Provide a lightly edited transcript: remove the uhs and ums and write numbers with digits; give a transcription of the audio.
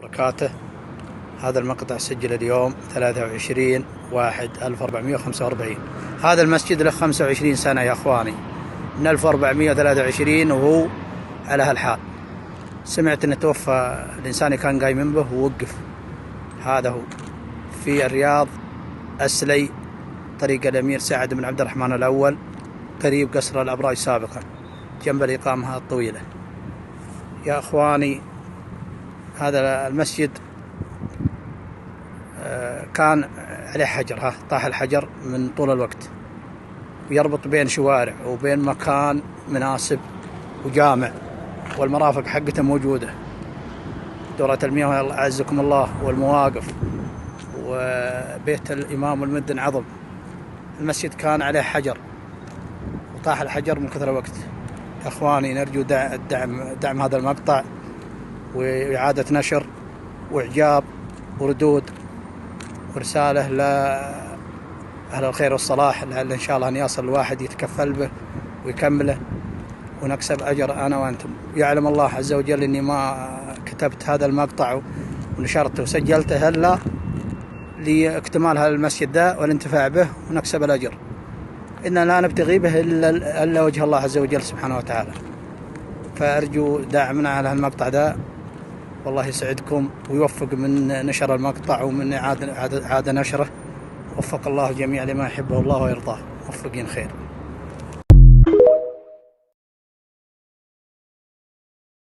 وبركاته. هذا المقطع سجل اليوم 23/1/1445. هذا المسجد له 25 سنة يا أخواني، من 1423 وهو على هالحال. سمعت أنه توفى الإنسان اللي كان قايم به ووقف. هذا هو في الرياض، أسلي، طريق الأمير سعد بن عبد الرحمن الأول، قريب قصر الأبراج سابقا، جنب الإقامة الطويلة. يا أخواني، هذا المسجد كان عليه حجر، طاح الحجر من طول الوقت، ويربط بين شوارع وبين مكان مناسب وجامع، والمرافق حقته موجودة، دورة المياه أعزكم الله، والمواقف، وبيت الإمام والمدن عظم. المسجد كان عليه حجر وطاح الحجر من كثر الوقت. يا أخواني، نرجو دعم هذا المقطع، وإعادة نشر وإعجاب وردود ورسالة لأهل الخير والصلاح، لعل إن شاء الله أن يصل الواحد يتكفل به ويكمله ونكسب أجر أنا وأنتم. يعلم الله عز وجل أني ما كتبت هذا المقطع ونشرته وسجلته إلا لاكتمال هذا المسجد ده والانتفاع به ونكسب الأجر. إننا لا نبتغي به إلا وجه الله عز وجل سبحانه وتعالى. فأرجو دعمنا على المقطع ده، والله يسعدكم ويوفق من نشر المقطع ومن إعادة نشره. وفق الله جميع لما يحبه الله ويرضاه. موفقين خير.